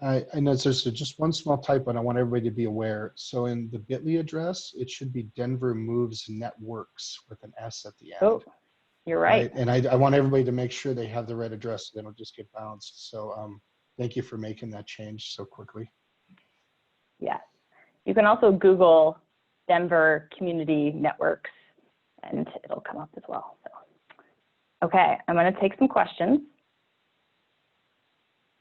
I know there's just one small typo and I want everybody to be aware. So in the bit.ly address, it should be Denver Moves Networks with an S at the end. Oh, you're right. And I want everybody to make sure they have the right address so they don't just get bounced. So thank you for making that change so quickly. Yes. You can also Google Denver Community Networks and it'll come up as well. So, okay, I'm going to take some questions.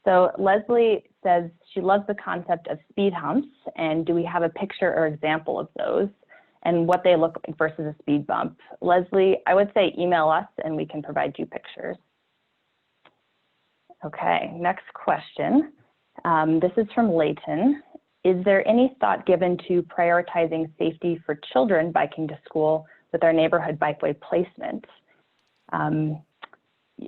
So Leslie says she loves the concept of speed humps, and do we have a picture or example of those and what they look like versus a speed bump? Leslie, I would say email us and we can provide you pictures. Okay, next question. This is from Layton. Is there any thought given to prioritizing safety for children biking to school with our neighborhood bikeway placement?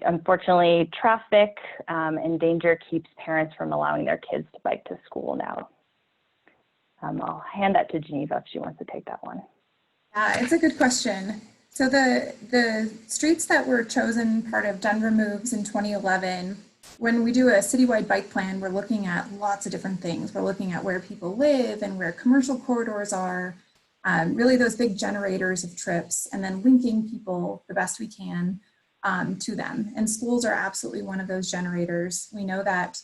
Unfortunately, traffic and danger keeps parents from allowing their kids to bike to school now. I'll hand that to Geneva if she wants to take that one. It's a good question. So the streets that were chosen part of Denver Moves in 2011, when we do a citywide bike plan, we're looking at lots of different things. We're looking at where people live and where commercial corridors are, really those big generators of trips, and then linking people the best we can to them. And schools are absolutely one of those generators. We know that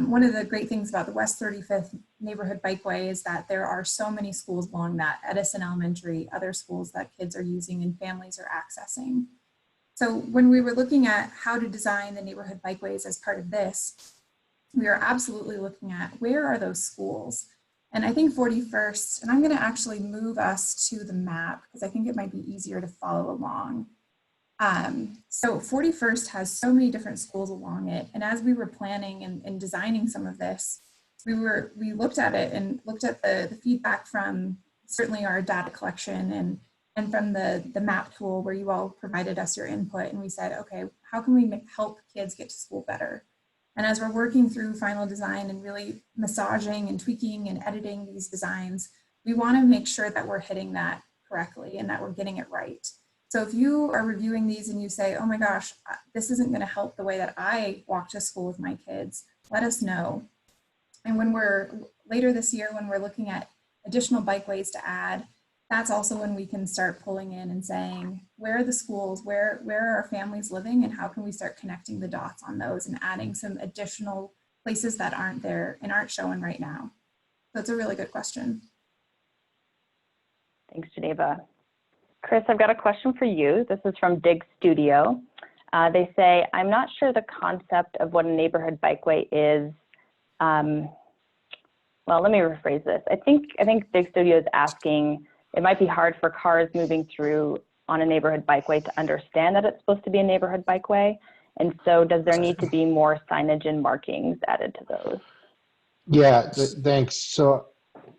one of the great things about the West 35th Neighborhood Bikeway is that there are so many schools along that, Edison Elementary, other schools that kids are using and families are accessing. So when we were looking at how to design the neighborhood bikeways as part of this, we are absolutely looking at where are those schools? And I think 41st, and I'm going to actually move us to the map because I think it might be easier to follow along. So 41st has so many different schools along it. And as we were planning and designing some of this, we looked at it and looked at the feedback from certainly our data collection and from the map tool where you all provided us your input. And we said, okay, how can we help kids get to school better? And as we're working through final design and really massaging and tweaking and editing these designs, we want to make sure that we're hitting that correctly and that we're getting it right. So if you are reviewing these and you say, oh my gosh, this isn't going to help the way that I walk to school with my kids, let us know. And when we're later this year, when we're looking at additional bikeways to add, that's also when we can start pulling in and saying, where are the schools, where are our families living, and how can we start connecting the dots on those and adding some additional places that aren't there and aren't showing right now. So it's a really good question. Thanks, Geneva. Chris, I've got a question for you. This is from Dig Studio. They say, I'm not sure the concept of what a neighborhood bikeway is. Well, let me rephrase this. I think Dig Studio is asking, it might be hard for cars moving through on a neighborhood bikeway to understand that it's supposed to be a neighborhood bikeway. And so does there need to be more signage and markings added to those? Yeah, thanks. So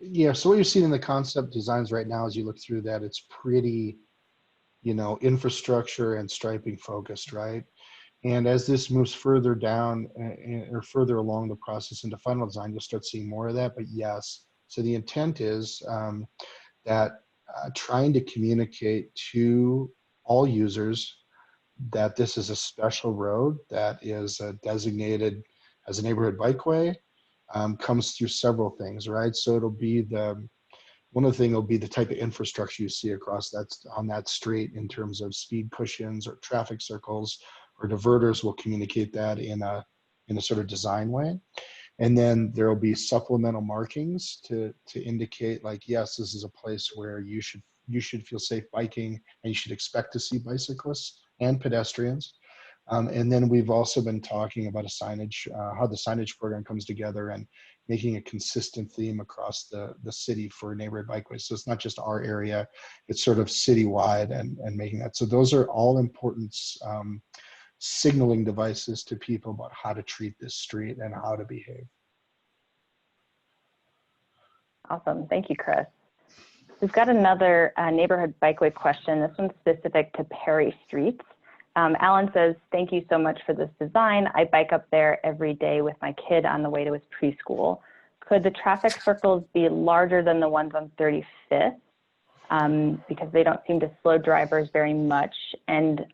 yeah, so what you're seeing in the concept designs right now, as you look through that, it's pretty, infrastructure and striping focused, right? And as this moves further down or further along the process into final design, you'll start seeing more of that. But yes, so the intent is that trying to communicate to all users that this is a special road that is designated as a neighborhood bikeway. Comes through several things, right? So it'll be one of the things will be the type of infrastructure you see across on that street in terms of speed cushions or traffic circles, or diverters will communicate that in a sort of design way. And then there will be supplemental markings to indicate like, yes, this is a place where you should feel safe biking, and you should expect to see bicyclists and pedestrians. And then we've also been talking about signage, how the signage program comes together and making a consistent theme across the city for neighborhood bikeways. So it's not just our area, it's sort of citywide and making that. So those are all important signaling devices to people about how to treat this street and how to behave. Awesome, thank you, Chris. We've got another neighborhood bikeway question. This one's specific to Perry Street. Alan says, thank you so much for this design. I bike up there every day with my kid on the way to his preschool. Could the traffic circles be larger than the ones on 35th? Because they don't seem to slow drivers very much. And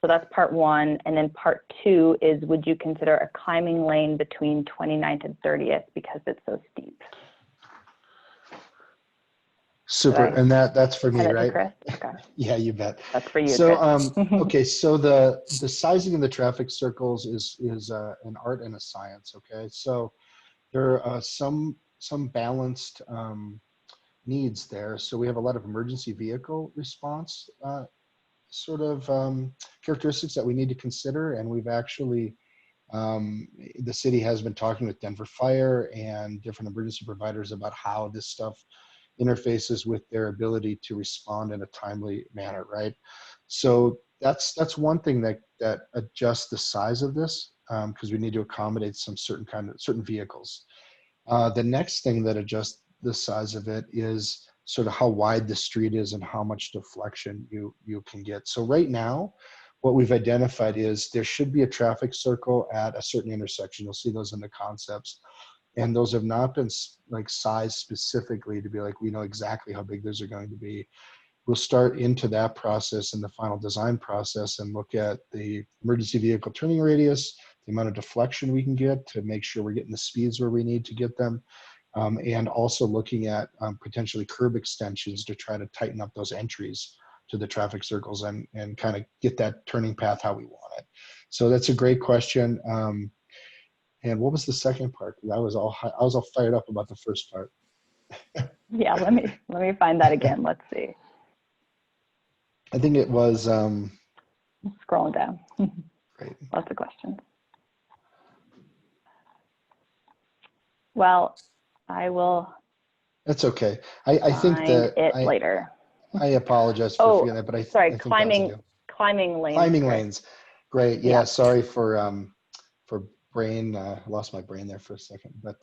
so that's part one. And then part two is, would you consider a climbing lane between 29th and 30th because it's so steep? Super, and that's for me, right? Chris? Okay. Yeah, you bet. That's for you, so, Chris. okay, so the sizing of the traffic circles is an art and a science. Okay, so there are some balanced needs there. So we have a lot of emergency vehicle response sort of characteristics that we need to consider, and we've actually the city has been talking with Denver Fire and different emergency providers about how this stuff interfaces with their ability to respond in a timely manner, right? So that's one thing that adjusts the size of this, because we need to accommodate some certain vehicles. The next thing that adjusts the size of it is sort of how wide the street is and how much deflection you can get. So right now, what we've identified is there should be a traffic circle at a certain intersection. You'll see those in the concepts. And those have not been like sized specifically to be like, we know exactly how big those are going to be. We'll start into that process in the final design process and look at the emergency vehicle turning radius, the amount of deflection we can get to make sure we're getting the speeds where we need to get them. And also looking at potentially curb extensions to try to tighten up those entries to the traffic circles and kind of get that turning path how we want it. So that's a great question. And what was the second part? I was all fired up about the first part. Yeah, let me find that again. Let's see. I think it was Scrolling down. great. Lots of questions. Well, I will. That's okay. I think that later. I apologize for forgetting that, but I think climbing lanes. Climbing lanes. Great. Yeah. Sorry for brain. Lost my brain there for a second, but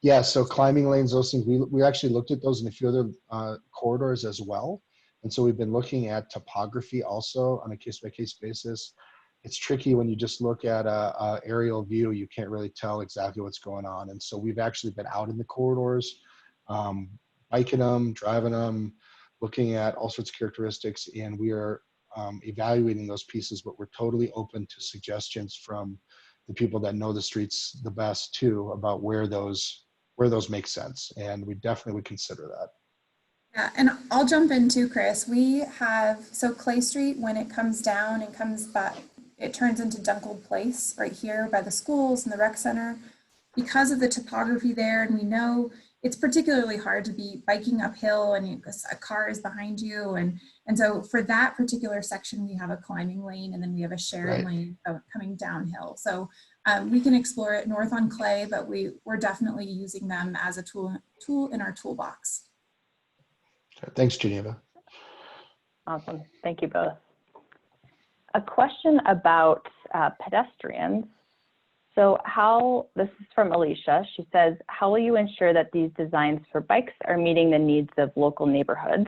yeah. So climbing lanes, those things. We actually looked at those in a few other corridors as well, and so we've been looking at topography also on a case-by-case basis. It's tricky when you just look at a aerial view. You can't really tell exactly what's going on, and so we've actually been out in the corridors, biking them, driving them, looking at all sorts of characteristics, and we are evaluating those pieces, but we're totally open to suggestions from the people that know the streets the best too about where those make sense, and we definitely would consider that. Yeah, and I'll jump in too, Chris. We have, so Clay Street, when it comes down and comes back, it turns into Dunkled Place right here by the schools and the rec center. Because of the topography there, and we know it's particularly hard to be biking uphill and a car is behind you. And so for that particular section, we have a climbing lane, and then we have a shared lane coming downhill. So we can explore it north on Clay, but we're definitely using them as a tool in our toolbox. Thanks, Geneva. Awesome. Thank you both. A question about pedestrians. So this is from Alicia. She says, how will you ensure that these designs for bikes are meeting the needs of local neighborhoods?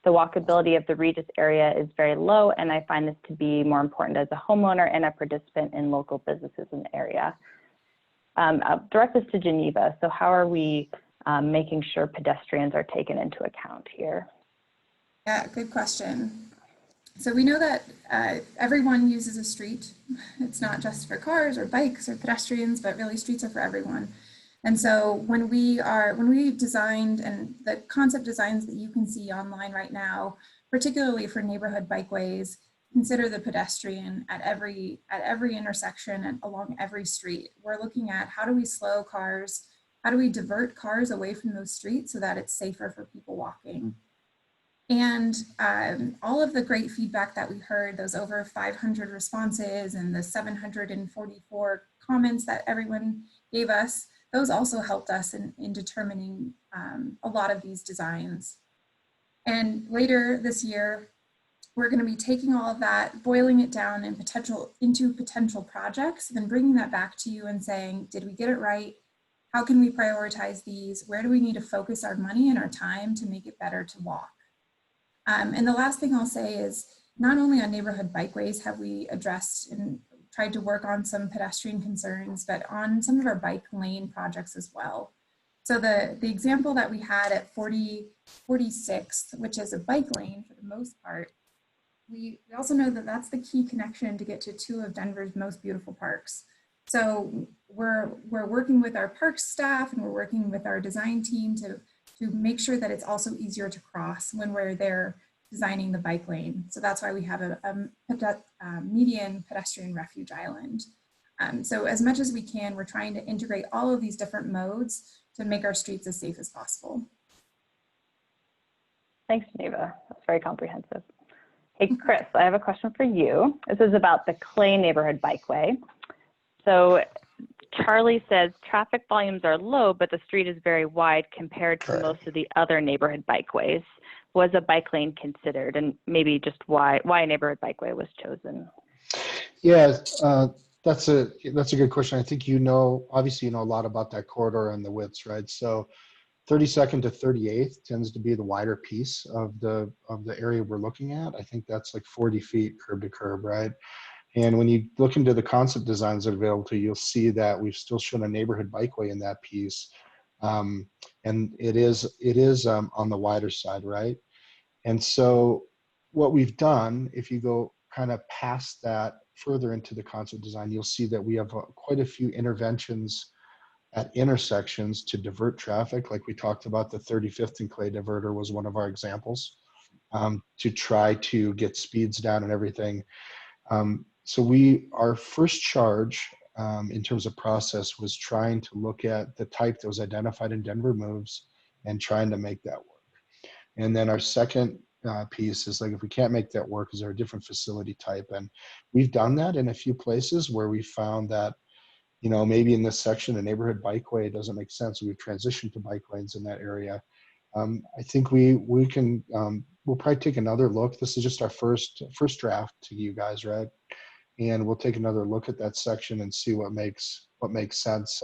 The walkability of the Regis area is very low, and I find this to be more important as a homeowner and a participant in local businesses in the area. I'll direct this to Geneva. So how are we making sure pedestrians are taken into account here? Yeah, good question. So we know that everyone uses a street. It's not just for cars or bikes or pedestrians, but really streets are for everyone. And so when we designed, and the concept designs that you can see online right now, particularly for neighborhood bikeways, consider the pedestrian at every intersection and along every street. We're looking at how do we slow cars, how do we divert cars away from those streets so that it's safer for people walking. And all of the great feedback that we heard, those over 500 responses and the 744 comments that everyone gave us, those also helped us in determining a lot of these designs. And later this year, we're going to be taking all of that, boiling it down into potential projects, and then bringing that back to you and saying, did we get it right? How can we prioritize these? Where do we need to focus our money and our time to make it better to walk? And the last thing I'll say is, not only on neighborhood bikeways have we addressed and tried to work on some pedestrian concerns, but on some of our bike lane projects as well. So the example that we had at 46th, which is a bike lane for the most part, we also know that that's the key connection to get to two of Denver's most beautiful parks. So we're working with our park staff and we're working with our design team to make sure that it's also easier to cross when we're there designing the bike lane. So that's why we have a median pedestrian refuge island. So as much as we can, we're trying to integrate all of these different modes to make our streets as safe as possible. Thanks, Geneva. That's very comprehensive. Hey, Chris, I have a question for you. This is about the Clay Neighborhood Bikeway. So Charlie says traffic volumes are low, but the street is very wide compared to most of the other neighborhood bikeways. Was a bike lane considered, and maybe just why a neighborhood bikeway was chosen? Yeah, that's a good question. I think obviously a lot about that corridor and the widths, right? So 32nd to 38th tends to be the wider piece of the area we're looking at. I think that's like 40 feet curb to curb, right? And when you look into the concept designs that are available to you, you'll see that we've still shown a neighborhood bikeway in that piece. And it is on the wider side, right? And so what we've done, if you go kind of past that further into the concept design, you'll see that we have quite a few interventions at intersections to divert traffic. Like we talked about, the 35th and Clay diverter was one of our examples, to try to get speeds down and everything. So our first charge in terms of process was trying to look at the type that was identified in Denver Moves and trying to make that work. And then our second piece is like, if we can't make that work, is there a different facility type? And we've done that in a few places where we found that, maybe in this section, a neighborhood bikeway doesn't make sense. We've transitioned to bike lanes in that area. I think we can, we'll probably take another look. This is just our first draft to you guys, right? And we'll take another look at that section and see what makes sense.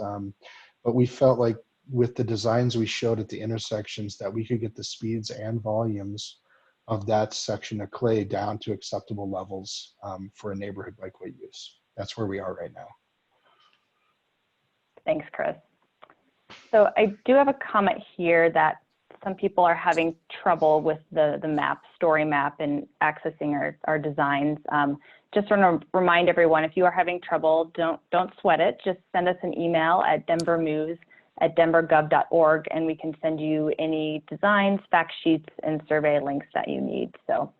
But we felt like with the designs we showed at the intersections that we could get the speeds and volumes of that section of Clay down to acceptable levels for a neighborhood bikeway use. That's where we are right now. Thanks, Chris. So I do have a comment here that some people are having trouble with the story map and accessing our designs. Just want to remind everyone, if you are having trouble, don't sweat it. Just send us an email at denvermoves@denvergov.org, and we can send you any designs, fact sheets, and survey links that you need. So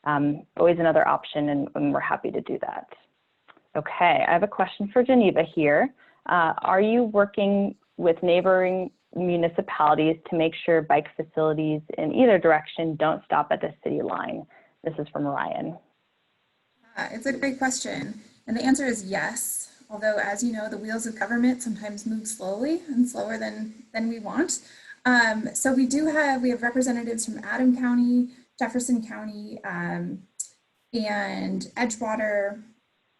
always another option, and we're happy to do that. Okay, I have a question for Geneva here. Are you working with neighboring municipalities to make sure bike facilities in either direction don't stop at the city line? This is from Ryan. It's a great question. And the answer is yes. Although, as you know, the wheels of government sometimes move slowly and slower than we want. So we have representatives from Adams County, Jefferson County, and Edgewater,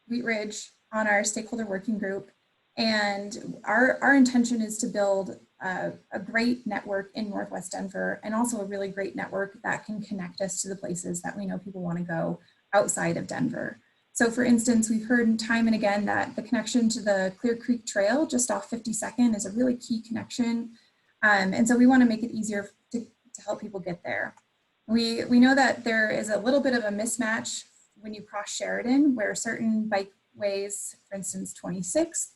Wheat Ridge on our stakeholder working group. And our intention is to build a great network in Northwest Denver, and also a really great network that can connect us to the places that we know people want to go outside of Denver. So for instance, we've heard time and again that the connection to the Clear Creek Trail just off 52nd is a really key connection. And so we want to make it easier to help people get there. We know that there is a little bit of a mismatch when you cross Sheridan, where certain bikeways, for instance, 26th,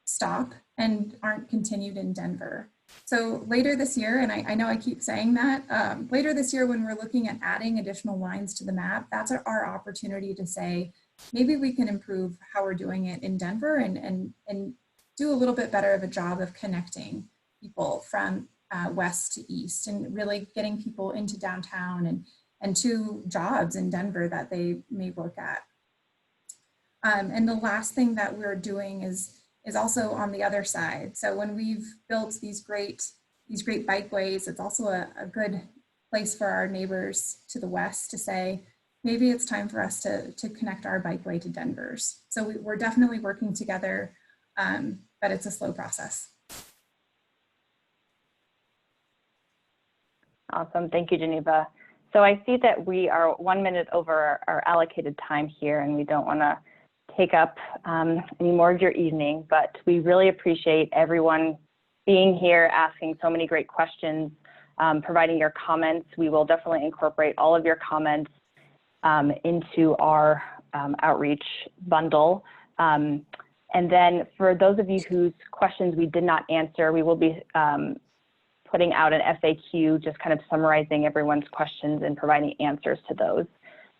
stop and aren't continued in Denver. So later this year, and I know I keep saying that, later this year when we're looking at adding additional lines to the map, that's our opportunity to say, maybe we can improve how we're doing it in Denver and do a little bit better of a job of connecting people from west to east and really getting people into downtown and to jobs in Denver that they may work at. And the last thing that we're doing is also on the other side. So when we've built these great bikeways, it's also a good place for our neighbors to the west to say, maybe it's time for us to connect our bikeway to Denver's. So we're definitely working together, but it's a slow process. Awesome, thank you, Geneva. So I see that we are 1 minute over our allocated time here, and we don't want to take up any more of your evening, but we really appreciate everyone being here, asking so many great questions, providing your comments. We will definitely incorporate all of your comments into our outreach bundle. And then for those of you whose questions we did not answer, we will be putting out an FAQ, just kind of summarizing everyone's questions and providing answers to those.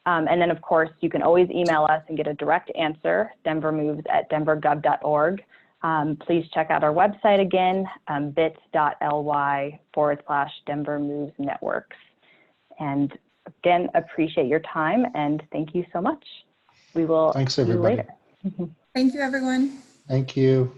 And then, of course, you can always email us and get a direct answer, denvermoves@denvergov.org. Please check out our website again, bit.ly/Denver Moves Networks. And again, appreciate your time and thank you so much. We will Thanks, see you everybody. later. Thank you, everyone. Thank you.